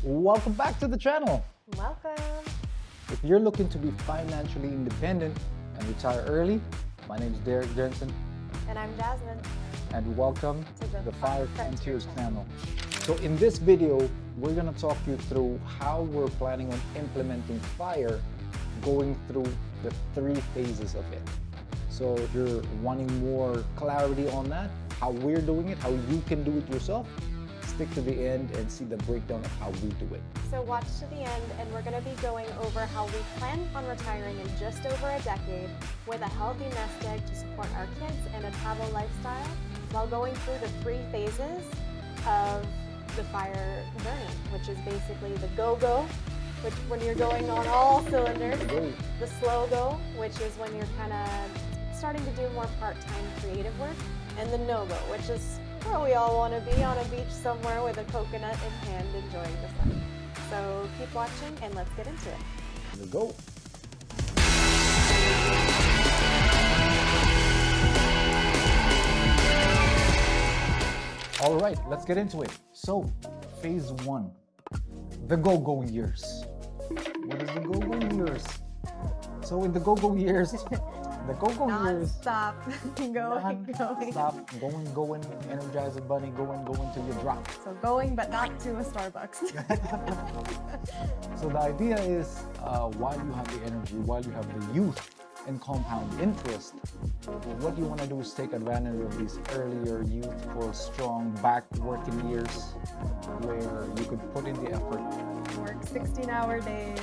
Welcome back to the channel. Welcome. If you're looking to be financially independent and retire early, my name is Derek Jensen. And I'm Jasmine. And welcome to the Fire Frontiers channel. So in this video, we're going to talk you through how we're planning on implementing FIRE, going through the 3 phases of it. So if you're wanting more clarity on that, how we're doing it, how you can do it yourself, stick to the end and see the breakdown of how we do it. So watch to the end, and we're going to be going over how we plan on retiring in just over a decade with a healthy nest egg to support our kids and a travel lifestyle, while going through the 3 phases of the FIRE journey, which is basically the go-go, which when you're going on all cylinders, the slow-go, which is when you're kind of starting to do more part-time creative work, and the no-go, which is where we all want to be, on a beach somewhere with a coconut in hand, enjoying the sun. So keep watching and let's get into it. Here we go. All right, let's get into it. So, phase 1, the go-go years. What is the go-go years? So in the go-go years, Stop going. Stop going, Energizer Bunny, going till you drop. So going, but not to a Starbucks. So the idea is, while you have the energy, while you have the youth and compound interest, what you want to do is take advantage of these earlier youthful, strong back working years where you could put in the effort. Work 16-hour days.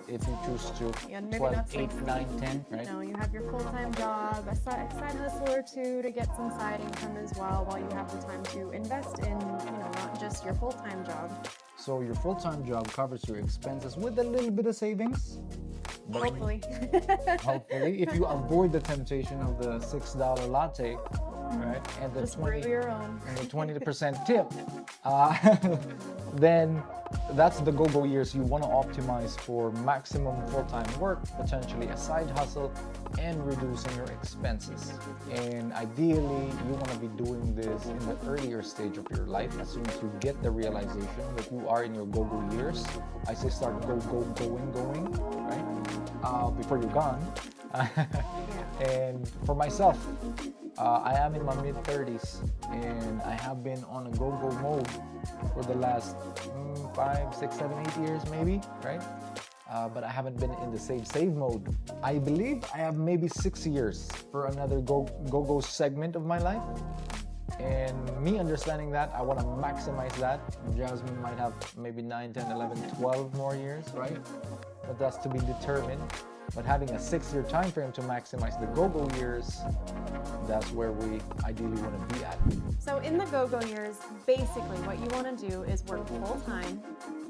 If you choose to, And maybe 12, not 8, 16. 9, 10, right? No, you have your full-time job, a side hustle or two to get some side income as well, while you have the time to invest in, not just your full-time job. So your full-time job covers your expenses with a little bit of savings. Hopefully. Hopefully, if you avoid the temptation of the $6 latte, right, and the Just brew your own. and the 20% tip, then that's the go-go years. You want to optimize for maximum full-time work, potentially a side hustle, and reducing your expenses. And ideally, you want to be doing this in the earlier stage of your life. As soon as you get the realization that you are in your go-go years, I say start going, right? Before you're gone. And for myself, I am in my mid-30s and I have been on a go-go mode for the last 5, 6, 7, 8 years maybe, right? But I haven't been in the save mode. I believe I have maybe 6 years for another go-go segment of my life. And me understanding that, I want to maximize that. Jasmine might have maybe 9, 10, 11, 12 more years, right? But that's to be determined. But having a 6-year time frame to maximize the go-go years, that's where we ideally want to be at. So in the go-go years, basically what you want to do is work full-time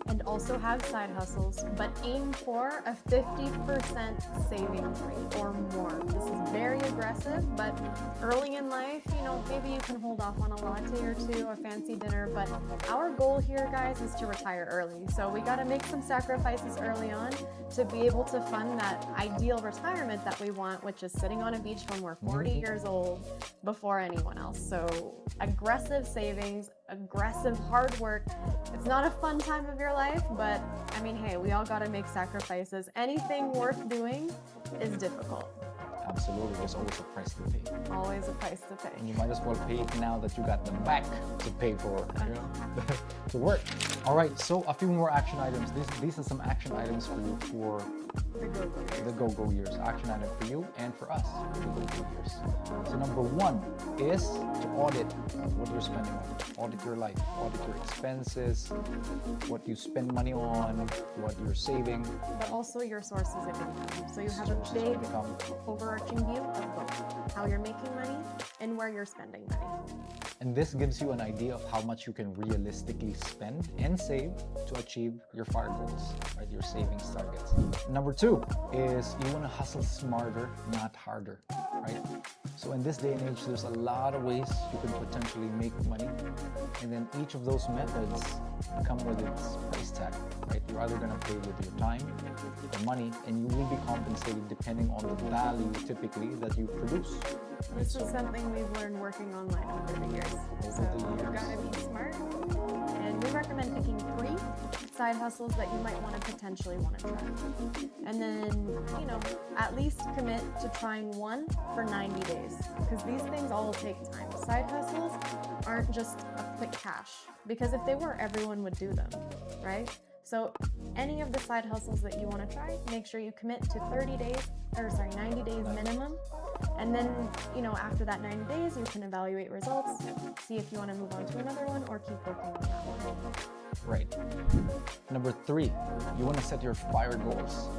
and also have side hustles, but aim for a 50% savings rate or more. This is very aggressive, but early in life, maybe you can hold off on a latte or two, a fancy dinner, but our goal here, guys, is to retire early. So we got to make some sacrifices early on to be able to fund that ideal retirement that we want, which is sitting on a beach when we're 40 years old before anyone else. So aggressive savings, aggressive hard work. It's not a fun time of your life, but I mean, hey, we all got to make sacrifices. Anything worth doing is difficult. Absolutely, there's always a price to pay. Always a price to pay. And you might as well pay it now that you got the back to pay for, to work. All right, so a few more action items. These are some action items for you for the go-go years. Action item for you and for us for the go-go years. So number 1 is to audit what you're spending on. Audit your life, audit your expenses, what you spend money on, what you're saving. But also your sources of income. So you have a big overarching view of both, how you're making money and where you're spending money. And this gives you an idea of how much you can realistically spend and save to achieve your FIRE goals, right? Your savings targets. Number 2 is you want to hustle smarter, not harder, right? So in this day and age, there's a lot of ways you can potentially make money. And then each of those methods come with its price tag, right? You're either going to pay with your time or money, and you will be compensated depending on the value typically that you produce. This is something we've learned working online over the years. So you've got to be smart. And we recommend picking 3 side hustles that you might want to potentially want to try. And then, at least commit to trying one for 90 days. Because these things all take time. Side hustles aren't just a quick cash. Because if they were, everyone would do them, right? So any of the side hustles that you want to try, make sure you commit to 90 days minimum. And then, after that 90 days, you can evaluate results, see if you want to move on to another one or keep working on that one. Right. Number 3, you want to set your FIRE goals,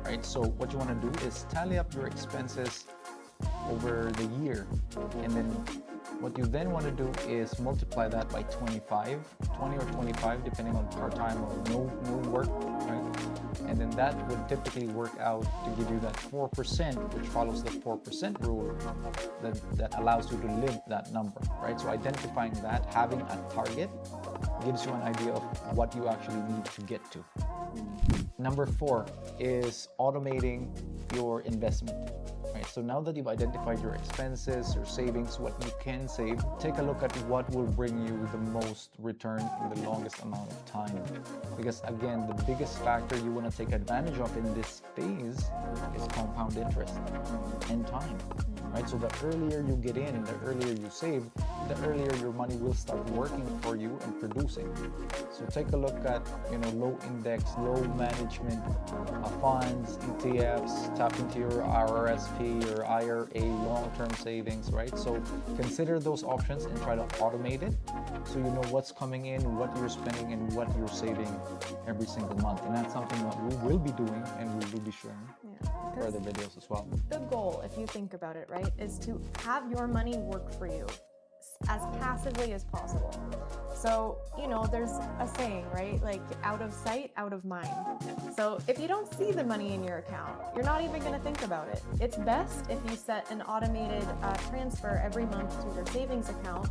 right? So what you want to do is tally up your expenses over the year, and then what you then want to do is multiply that by 20 or 25, depending on part-time or no work, right? And then that would typically work out to give you that 4%, which follows the 4% rule that allows you to live that number, right? So identifying that, having a target, gives you an idea of what you actually need to get to. Number 4 is automating your investment. Right, so now that you've identified your expenses, your savings, what you can save, take a look at what will bring you the most return in the longest amount of time. Because again, the biggest factor you want to take advantage of in this phase is compound interest and time. Right, so the earlier you get in, the earlier you save, the earlier your money will start working for you and producing. So take a look at low index, low management funds, ETFs, tap into your RRSP or IRA, long-term savings, right? So consider those options and try to automate it so you know what's coming in, what you're spending, and what you're saving every single month. And that's something that we will be doing and we will be sharing further videos as well. The goal, if you think about it, right, is to have your money work for you as passively as possible. So, there's a saying, right? Like, out of sight, out of mind. So if you don't see the money in your account, you're not even going to think about it. It's best if you set an automated transfer every month to your savings account,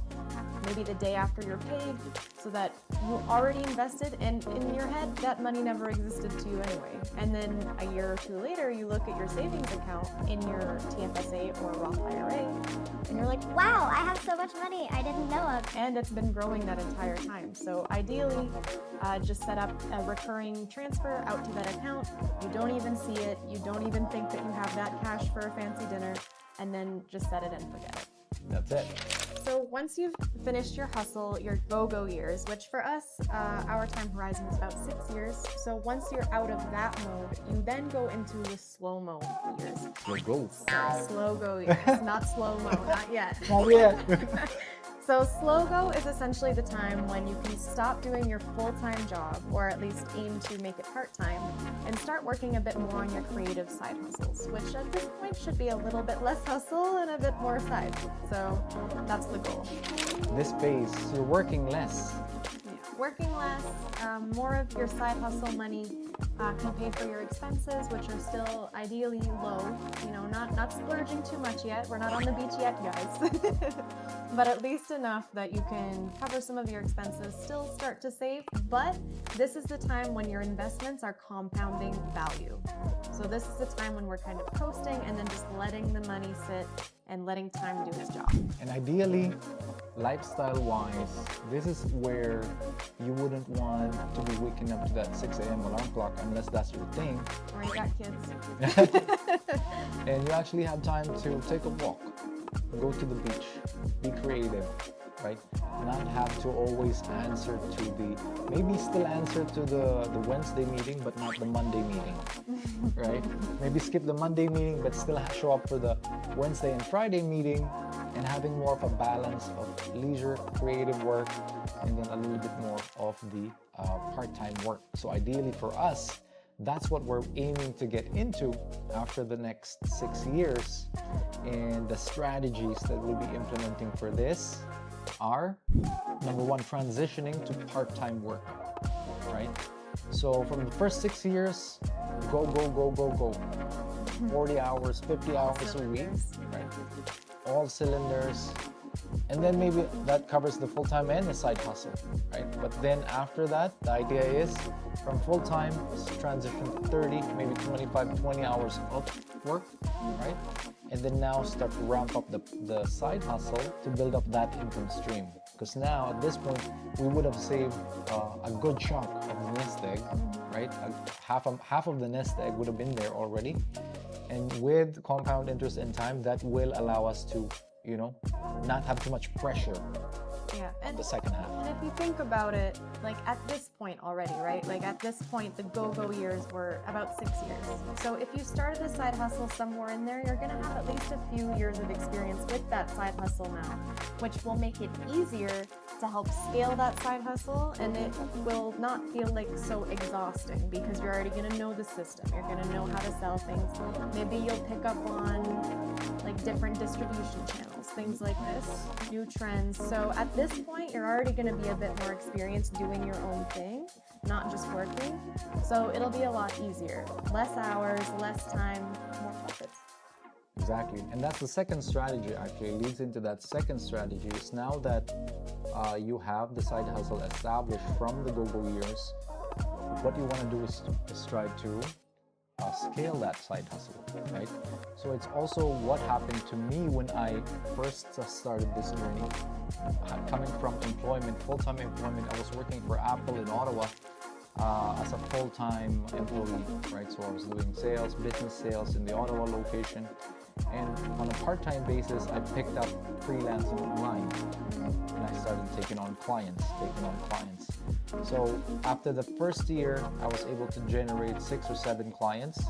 maybe the day after you're paid, so that you already invested and in your head that money never existed to you anyway. And then a year or 2 later, you look at your savings account in your TFSA or Roth IRA, and you're like, wow, I have so much money I didn't know of. And it's been growing that entire time. So ideally, just set up a recurring transfer out to that account. You don't even see it. You don't even think that you have that cash for a fancy dinner, and then just set it and forget it. That's it. So once you've finished your hustle, your go-go years, which for us, our time horizon is about 6 years. So once you're out of that mode, you then go into the slow-mo years. Slow-go years, not slow-mo, not yet. Not yet. So slow-go is essentially the time when you can stop doing your full-time job, or at least aim to make it part-time, and start working a bit more on your creative side hustles, which at this point should be a little bit less hustle and a bit more side. So that's the goal. This phase, you're working less. Working less, more of your side hustle money can pay for your expenses, which are still ideally low. Not splurging too much yet. We're not on the beach yet, guys. But at least enough that you can cover some of your expenses, still start to save. But this is the time when your investments are compounding value. So this is the time when we're kind of coasting and then just letting the money sit and letting time do its job. And ideally, lifestyle-wise, this is where you wouldn't want to be waking up to that 6 a.m. alarm clock unless that's your thing. Or you got kids. And you actually have time to take a walk, go to the beach, be creative, right? Not have to always answer to maybe still answer to the Wednesday meeting, but not the Monday meeting, right? Maybe skip the Monday meeting, but still show up for the Wednesday and Friday meeting, and having more of a balance of leisure, creative work, and then a little bit more of the part-time work. So ideally for us, that's what we're aiming to get into after the next 6 years. And the strategies that we'll be implementing for this are, number 1, transitioning to part-time work, right? So from the first 6 years, go. 40 hours, 50 hours a week, right? All cylinders, And then maybe that covers the full-time and the side hustle, right? But then after that, the idea is from full-time, transition to 30, maybe 25, 20 hours of work, right? And then now start to ramp up the side hustle to build up that income stream. Because now at this point, we would have saved a good chunk of the nest egg, right? Half of the nest egg would have been there already. And with compound interest in time, that will allow us to, not have too much pressure on the second half. And if you think about it, like at this point already, right? Like at this point, the go-go years were about 6 years. So if you started a side hustle somewhere in there, you're gonna have at least a few years of experience with that side hustle now, which will make it easier to help scale that side hustle, and it will not feel like so exhausting because you're already gonna know the system. You're gonna know how to sell things. Maybe you'll pick up on like different distribution channels, things like this, new trends. So at this point, you're already gonna be a bit more experienced doing your own thing, not just working. So it'll be a lot easier. Less hours, less time, more profits. Exactly. And that's the second strategy, actually leads into that second strategy is now that you have the side hustle established from the go-go years, what you want to do is try to scale that side hustle, right? So it's also what happened to me when I first started this journey. Coming from employment, full-time employment, I was working for Apple in Ottawa as a full-time employee, right? So I was doing sales, business sales in the Ottawa location. And on a part-time basis, I picked up freelancing online and I started taking on clients. So after the first year, I was able to generate 6 or 7 clients.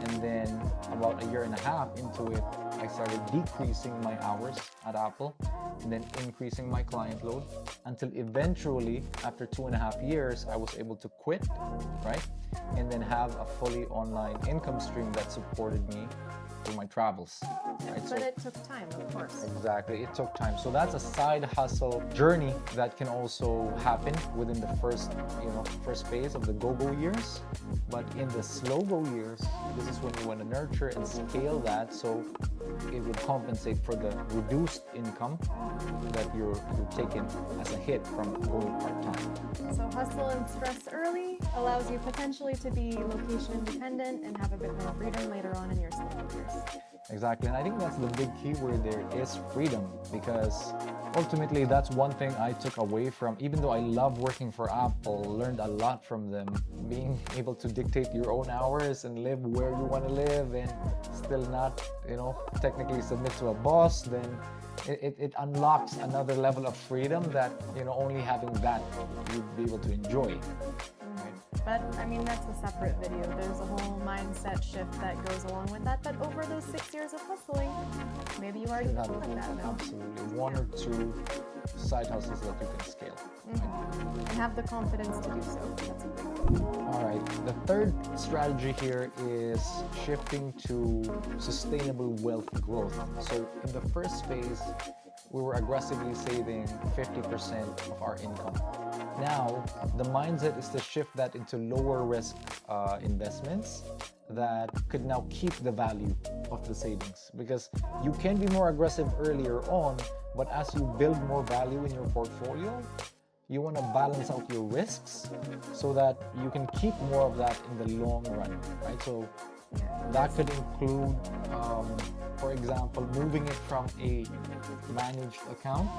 And then about a year and a half into it, I started decreasing my hours at Apple and then increasing my client load until eventually, after 2.5 years, I was able to quit, right? And then have a fully online income stream that supported me through my travels. Right? But it took time, of course. Exactly, it took time. So that's a side hustle journey that can also happen within the first phase of the go-go years. But in the slow-go years, this is when you want to nurture and scale that so it would compensate for the reduced income that you're taking as a hit from going part-time. So hustle and stress early allows you potentially to be location independent and have a bit more freedom later on in your slow years. Exactly, and I think that's the big key word there is freedom, because ultimately that's one thing I took away from, even though I love working for Apple, learned a lot from them, being able to dictate your own hours and live where you want to live and still not, technically submit to a boss, then it unlocks another level of freedom that, only having that you'd be able to enjoy. But I mean, that's a separate video. There's a whole mindset shift that goes along with that. But over those 6 years of hustling, maybe you already feel like that now. Absolutely. 1 or 2 side hustles that you can scale. And have the confidence to do so. That's a big thing. All right. The third strategy here is shifting to sustainable wealth growth. So in the first phase, we were aggressively saving 50% of our income. Now, the mindset is to shift that into lower risk investments that could now keep the value of the savings, because you can be more aggressive earlier on, but as you build more value in your portfolio, you want to balance out your risks so that you can keep more of that in the long run, right? So that could include, for example, moving it from a managed account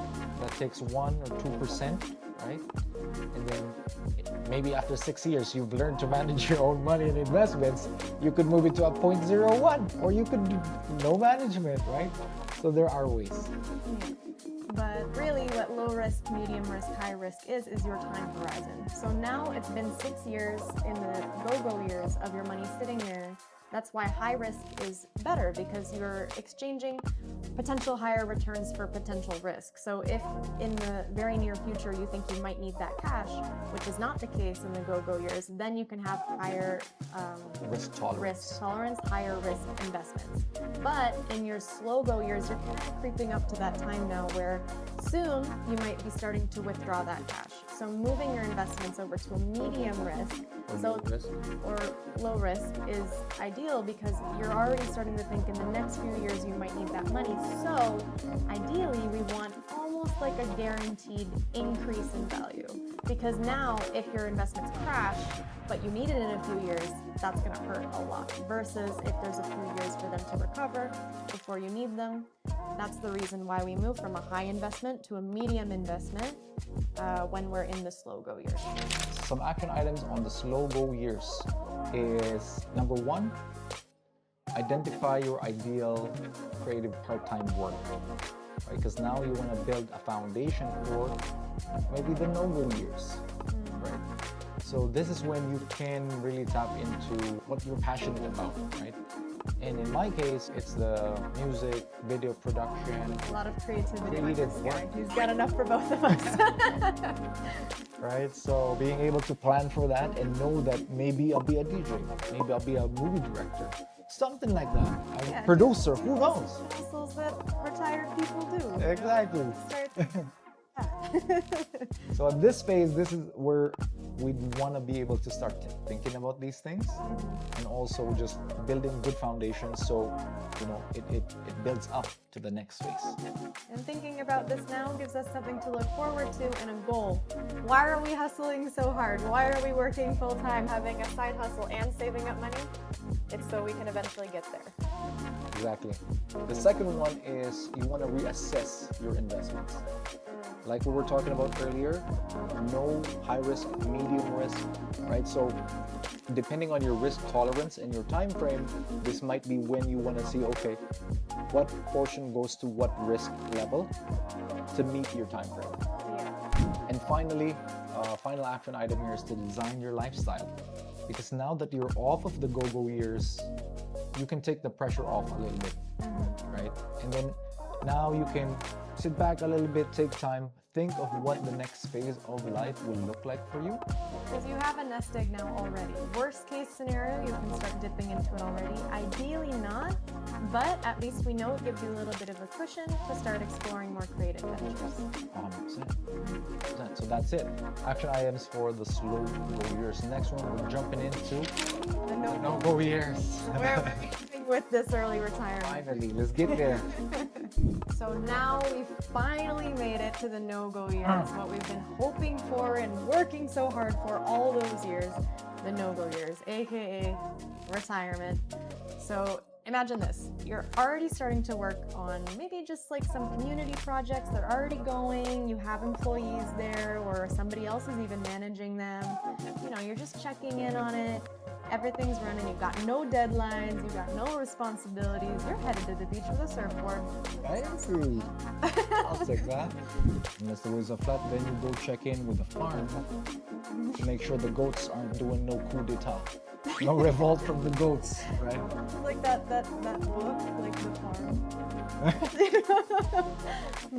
that takes 1 or 2%, right? And then maybe after 6 years, you've learned to manage your own money and investments, you could move it to a 0.01, or you could do no management, right? So there are ways. Yeah. But really what low risk, medium risk, high risk is your time horizon. So now it's been 6 years in the go-go years of your money sitting there. That's why high risk is better, because you're exchanging potential higher returns for potential risk. So if in the very near future you think you might need that cash, which is not the case in the go-go years, then you can have higher risk tolerance, higher risk investments. But in your slow-go years, you're kind of creeping up to that time now where soon you might be starting to withdraw that cash. So moving your investments over to a medium risk or low risk is ideal, because you're already starting to think in the next few years you might need that money. So ideally we want almost almost like a guaranteed increase in value. Because now, if your investments crash, but you need it in a few years, that's going to hurt a lot. Versus if there's a few years for them to recover before you need them. That's the reason why we move from a high investment to a medium investment when we're in the slow go years. Some action items on the slow go years is number one, identify your ideal creative part-time work, right? Because now you want to build a foundation for maybe the no-go years, right? So this is when you can really tap into what you're passionate about, right? And in my case, it's the music, video production. A lot of creativity. Creative work. He's got enough for both of us. Right? So being able to plan for that and know that maybe I'll be a DJ, maybe I'll be a movie director, something like that. A producer, who knows? Hustles that retired people do. Exactly. Start. So at this phase, this is where we want to be able to start thinking about these things, and also just building good foundations so it builds up to the next phase. And thinking about this now gives us something to look forward to and a goal. Why are we hustling so hard? Why are we working full time, having a side hustle and saving up money? It's so we can eventually get there. Exactly. The second one is you want to reassess your investments. Like we were talking about earlier, no high risk, medium risk, right? So depending on your risk tolerance and your time frame, this might be when you want to see, okay, what portion goes to what risk level to meet your time frame. Yeah. And finally, final action item here is to design your lifestyle. Because now that you're off of the go-go years, you can take the pressure off a little bit, right? And then now you can sit back a little bit, take time, think of what the next phase of life will look like for you. Because you have a nest egg now already. Worst case scenario, you can start dipping into it already. Ideally not, but at least we know it gives you a little bit of a cushion to start exploring more creative ventures. 100%. So that's it. Action items for the slow go years. Next one, we're jumping into The no-go years. Where are we going with this early retirement? Finally, let's get there. So now we've finally made it to the no-go years, what we've been hoping for and working so hard for all those years, the no-go years, aka retirement. So imagine this, you're already starting to work on maybe just like some community projects that are already going, you have employees there or somebody else is even managing them, you're just checking in on it. Everything's running, you've got no deadlines, you've got no responsibilities, you're headed to the beach with a surfboard. Fancy. I'll take that. Unless the waves are flat, then you go check in with the farm to make sure the goats aren't doing no coup d'etat. No revolt from the goats, right? Like that book, like The Farm.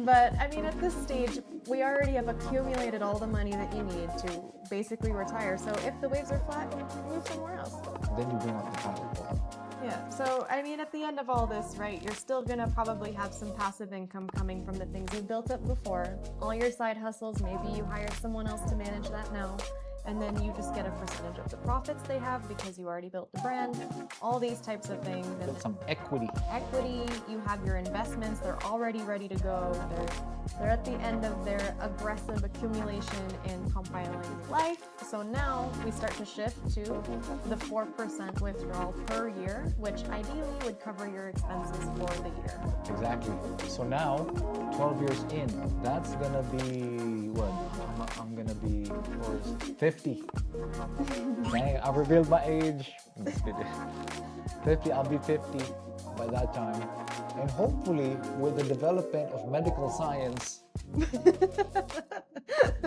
But I mean, at this stage, we already have accumulated all the money that you need to basically retire. So if the waves are flat, move somewhere else. Then you bring out the paddleboard. Yeah, so I mean, at the end of all this, right, you're still gonna probably have some passive income coming from the things you built up before. All your side hustles, maybe you hired someone else to manage that now. And then you just get a percentage of the profits they have because you already built the brand, all these types of things. And Build some equity. You have your investments, they're already ready to go. They're at the end of their aggressive accumulation and compiling life. So now we start to shift to the 4% withdrawal per year, which ideally would cover your expenses for the year. Exactly. So now, 12 years in, that's gonna be what? I'm gonna be 50. Dang, I revealed my age. 50, I'll be 50 by that time. And hopefully, with the development of medical science,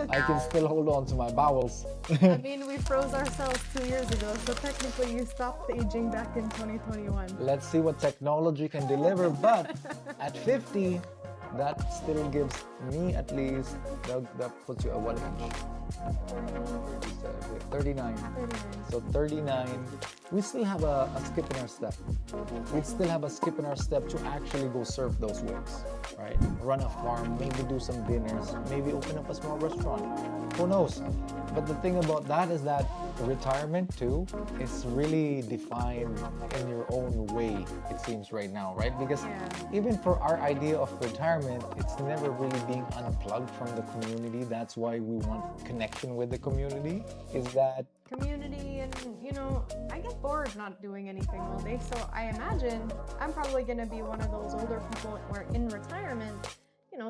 I can still hold on to my bowels. I mean, we froze ourselves 2 years ago, so technically you stopped aging back in 2021. Let's see what technology can deliver, but at 50, that still gives me at least, that puts you at what age? 39. 39. So 39, we still have a skip in our step. We still have a skip in our step to actually go surf those waves, right? Run a farm, maybe do some dinners, maybe open up a small restaurant. Who knows? But the thing about that is that retirement too is really defined in your own way, it seems right now, right? Because Yeah. even for our idea of retirement, it's never really being unplugged from the community. That's why we want connection with the community, is that Community, and I get bored not doing anything all day, so I imagine I'm probably going to be one of those older people where in retirement,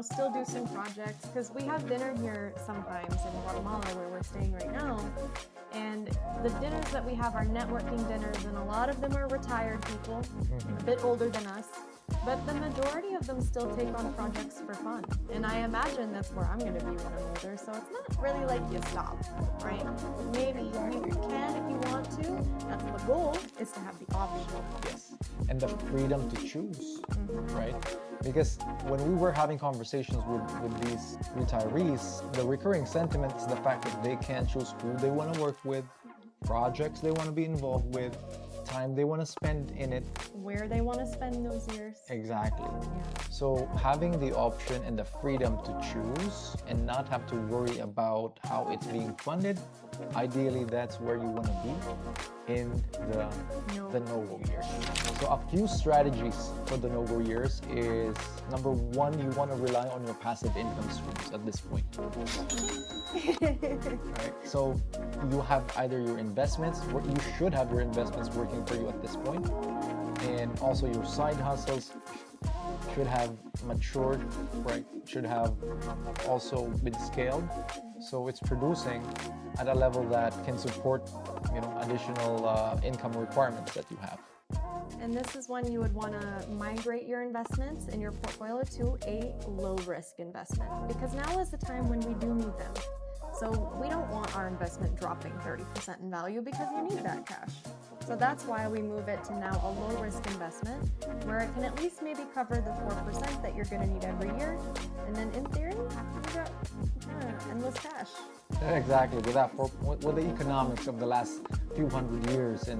still do some projects, because we have dinner here sometimes in Guatemala where we're staying right now, and the dinners that we have are networking dinners, and a lot of them are retired people, a bit older than us, but the majority of them still take on projects for fun, and I imagine that's where I'm going to be when I'm older. So it's not really like you stop, right? Maybe you can if you want to. That's the goal, is to have the option. yes, and the freedom to choose, right? Because when we were having conversations with these retirees, the recurring sentiment is the fact that they can't choose who they want to work with, projects they want to be involved with, time they want to spend in it. Where they want to spend those years. Exactly. Yeah. So having the option and the freedom to choose and not have to worry about how it's being funded, ideally that's where you want to be in the no-go years. So a few strategies for the no-go years is, number one, you want to rely on your passive income streams at this point. Right? So you have either your investments, you should have your investments working for you at this point, and also your side hustles should have matured, right? Should have also been scaled, so it's producing at a level that can support, additional income requirements that you have. And this is when you would want to migrate your investments in your portfolio to a low-risk investment, because now is the time when we do need them. So we don't want our investment dropping 30% in value, because you need that cash. So that's why we move it to now a low-risk investment, where it can at least maybe cover the 4% that you're going to need every year. And then in theory, you got endless cash. Exactly, with the economics of the last few hundred years in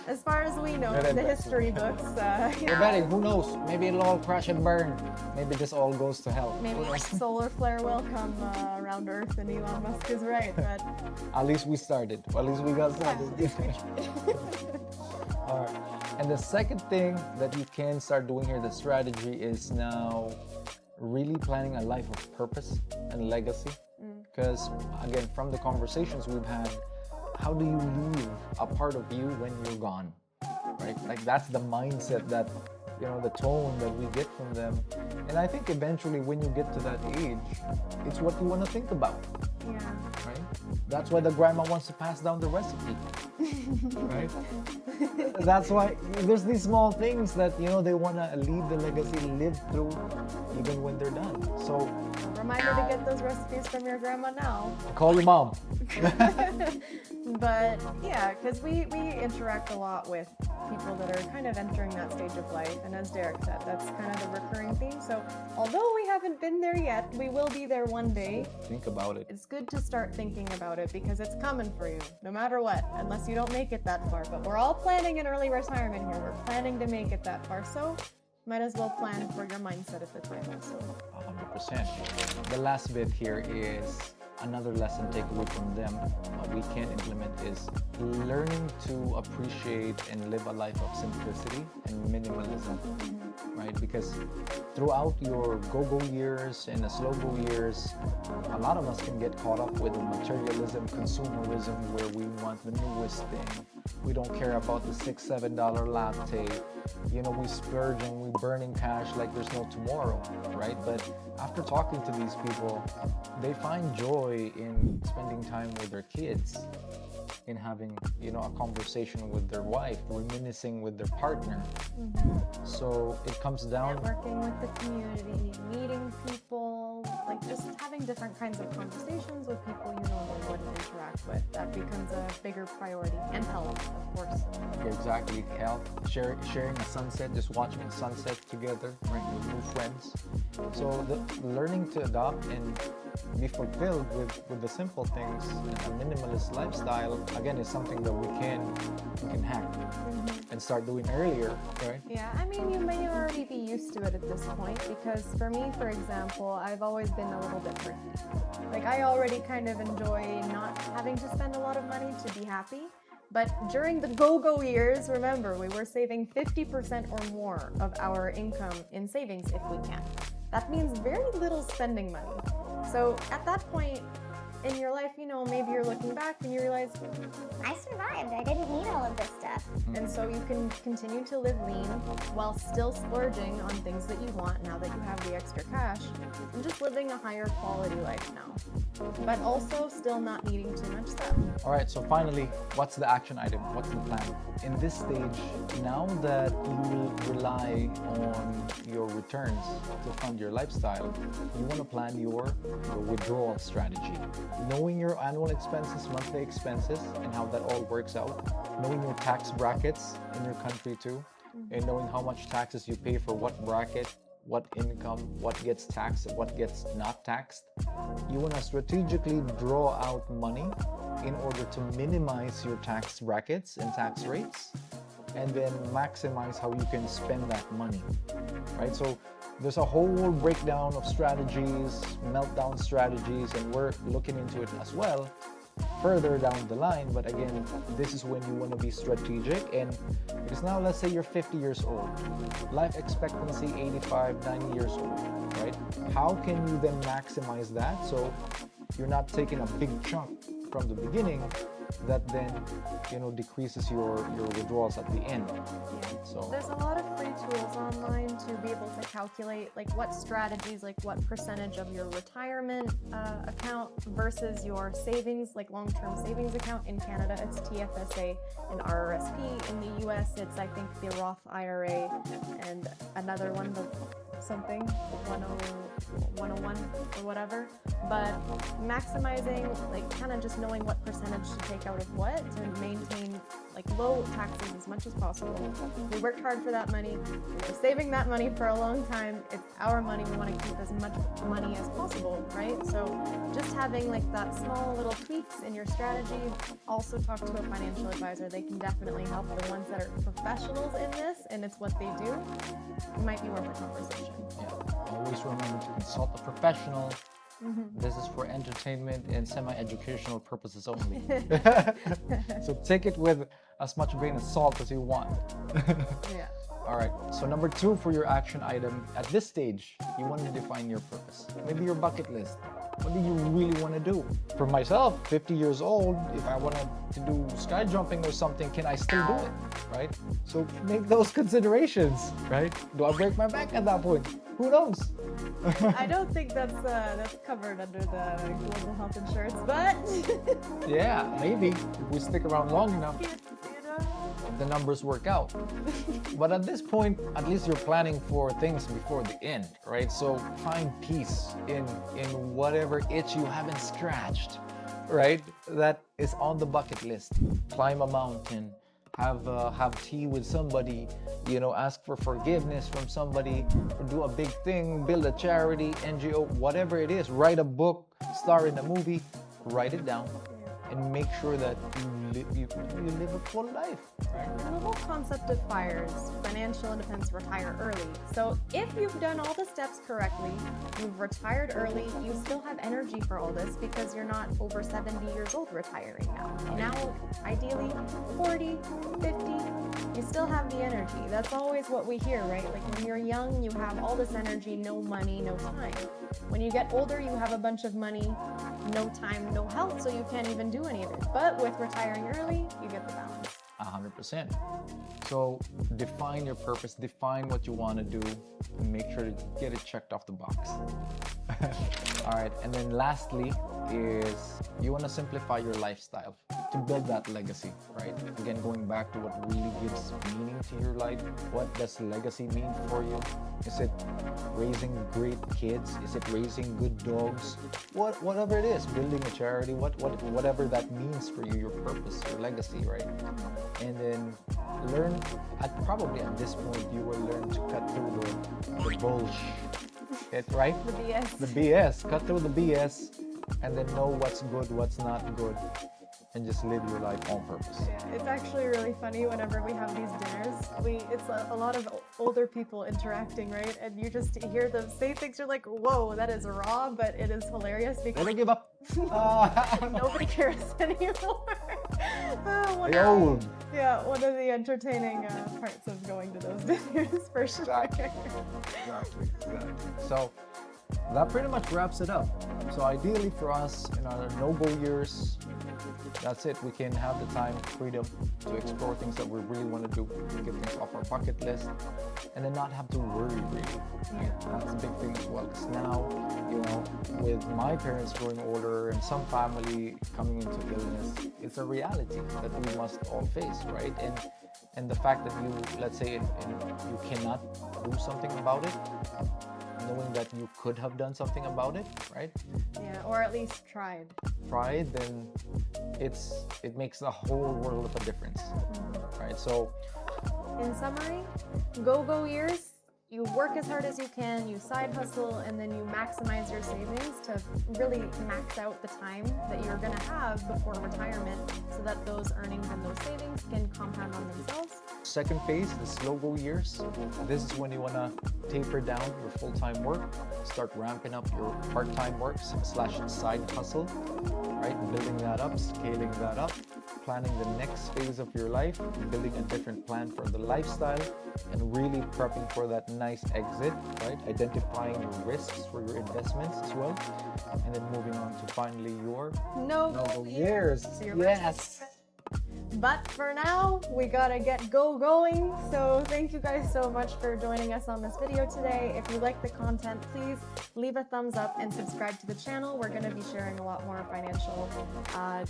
As far as we know, the history books. we're betting, who knows? Maybe it'll all crash and burn. Maybe this all goes to hell. Maybe a solar flare will come around Earth, and Elon Musk is right, but At least we started. At least we got started. All right. And the second thing that you can start doing here, the strategy, is now really planning a life of purpose and legacy. Because again, from the conversations we've had, how do you leave a part of you when you're gone, right? Like that's the mindset that, the tone that we get from them. And I think eventually when you get to that age, it's what you want to think about, yeah. right? That's why the grandma wants to pass down the recipe, right? That's why there's these small things that, they want to leave the legacy, live through even when they're done. So Reminder to get those recipes from your grandma now. call your mom. But yeah, because we interact a lot with people that are kind of entering that stage of life, and as Derek said, that's kind of the recurring theme. So although we haven't been there yet, we will be there one day. Think about it. It's good to start thinking about it, because it's coming for you, no matter what, unless you don't make it that far. But we're all planning an early retirement here. We're planning to make it that far, so might as well plan for your mindset at the time also. 100%. The last bit here is another lesson takeaway from them we can implement is learning to appreciate and live a life of simplicity and minimalism, right? Because throughout your go-go years and the slow-go years, a lot of us can get caught up with materialism, consumerism, where we want the newest thing. We don't care about the $6, $7 latte. We splurge and we burn in cash like there's no tomorrow, right? But after talking to these people, they find joy in spending time with their kids, in having, a conversation with their wife, reminiscing with their partner. So it comes down Networking with the community, meeting people, like just having different kinds of conversations with people you normally wouldn't interact with. That becomes a bigger priority. And health, of course. Exactly, health, sharing a sunset, just watching a sunset together, right, with new friends. So learning to adopt and be fulfilled with the simple things, a minimalist lifestyle, again, is something that we can hack and start doing earlier, right? Yeah, I mean, you may already be used to it at this point because for me, for example, I've always been a little bit thrifty. Like, I already kind of enjoy not having to spend a lot of money to be happy. But during the go-go years, remember, we were saving 50% or more of our income in savings if we can. That means very little spending money. So at that point in your life, you know, maybe you're looking back and you realize, I survived. I didn't need all of this stuff. and so you can continue to live lean while still splurging on things that you want now that you have the extra cash and just living a higher quality life now. But also still not needing too much stuff. All right, so finally, what's the action item? What's the plan? In this stage, now that you will rely on your returns to fund your lifestyle, you want to plan your withdrawal strategy. Knowing your annual expenses, monthly expenses, and how that all works out. Knowing your tax brackets in your country too, and knowing how much taxes you pay for what bracket, what income, what gets taxed, and what gets not taxed. You want to strategically draw out money in order to minimize your tax brackets and tax rates, and then maximize how you can spend that money, right? So there's a whole breakdown of strategies, meltdown strategies, and we're looking into it as well further down the line. But again, this is when you want to be strategic. And because now, let's say you're 50 years old, life expectancy 85, 90 years old, right? How can you then maximize that so you're not taking a big chunk from the beginning that then, you know, decreases your withdrawals at the end? Yeah. So There's a lot of free tools online to be able to calculate like what strategies, like what percentage of your retirement account versus your savings, like long-term savings account. In Canada, it's TFSA and RRSP. In the US, it's I think the Roth IRA and another one, the something 101 or whatever. But maximizing, like kind of just knowing what percentage to take out of what to maintain like low taxes as much as possible. We worked hard for that money. We were saving that money for a long time. It's our money. We want to keep as much money as possible, right? So just having like that small little tweaks in your strategy. Also talk to a financial advisor. They can definitely help. The ones that are professionals in this and it's what they do, it might be worth a conversation. yeah, always remember to consult a professional. This is for entertainment and semi-educational purposes only. So take it with as much grain of salt as you want. Yeah. All right, so number 2 for your action item, at this stage, you want to define your purpose. Maybe your bucket list. What do you really want to do? For myself, 50 years old, if I wanted to do sky jumping or something, can I still do it, right? So make those considerations, right? Do I break my back at that point? Who knows? I don't think that's covered under the global health insurance, but Yeah, maybe if we stick around long enough, you know. if the numbers work out. But at this point, at least you're planning for things before the end, right? So find peace in whatever itch you haven't scratched, right? That is on the bucket list. Climb a mountain, have tea with somebody, you know, ask for forgiveness from somebody, or do a big thing, build a charity, NGO, whatever it is. Write a book, star in a movie, write it down, and make sure that you live a full life. Right? The whole concept of FIRES, financial independence, retire early. So if you've done all the steps correctly, you've retired early, you still have energy for all this because you're not over 70 years old retiring now. Now, ideally, 40, 50, you still have the energy. That's always what we hear, right? Like when you're young, you have all this energy, no money, no time. When you get older, you have a bunch of money, no time, no health, so you can't even do any of it. But with retiring early, you get the balance. 100%. So define your purpose, define what you want to do, and make sure to get it checked off the box. All right, and then lastly, is you want to simplify your lifestyle to build that legacy, right? Again, going back to what really gives meaning to your life. What does legacy mean for you? Is it raising great kids? Is it raising good dogs? Whatever it is, building a charity, whatever that means for you, your purpose, your legacy, right? And then learn probably at this point you will learn to cut through the bullshit, right? The BS. The BS. Cut through the BS and then know what's good, what's not good, and just live your life on purpose. Yeah, it's actually really funny whenever we have these dinners. It's a lot of older people interacting, right? And you just hear them say things. You're like, "Whoa, that is raw," but it is hilarious because Never give up. nobody cares anymore. One They're of- old. Yeah, one of the entertaining parts of going to those dinners for sure. Exactly. So that pretty much wraps it up. So ideally for us in our no-go years, that's it. We can have the time, freedom to explore things that we really want to do, get things off our bucket list, and then not have to worry really. Right? That's a big thing as well. Because now, with my parents growing older and some family coming into illness, it's a reality that we must all face, right? And the fact that you, let's say, you cannot do something about it, knowing that you could have done something about it, right? Yeah, or at least tried. Tried, then it makes a whole world of a difference, right? So In summary, go years. You work as hard as you can, you side hustle, and then you maximize your savings to really max out the time that you're going to have before retirement so that those earnings and those savings can compound on themselves. second phase, the slow-go years. This is when you want to taper down your full-time work, start ramping up your part-time works / side hustle, right? Building that up, scaling that up, planning the next phase of your life, building a different plan for the lifestyle, and really prepping for that nice exit, right? Identifying your risks for your investments as well, and then moving on to finally your No years. So you're Yes. But for now, we gotta get going. So thank you guys so much for joining us on this video today. If you like the content, please leave a thumbs up and subscribe to the channel. We're gonna be sharing a lot more financial,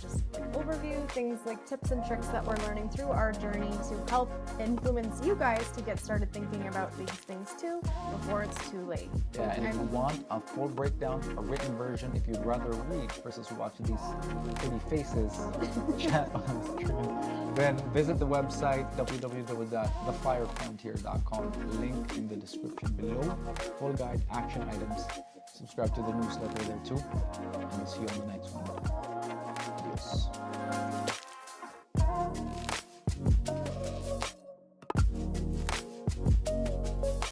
just like overview, things like tips and tricks that we're learning through our journey to help influence you guys to get started thinking about these things too before it's too late. Yeah, and if you want a full breakdown, a written version, if you'd rather read versus watch these pretty faces chat on the screen, then visit the website www.thefirefrontier.com. Link in the description below. Full guide, action items. Subscribe to the newsletter there too. And we'll see you on the next one. Adios.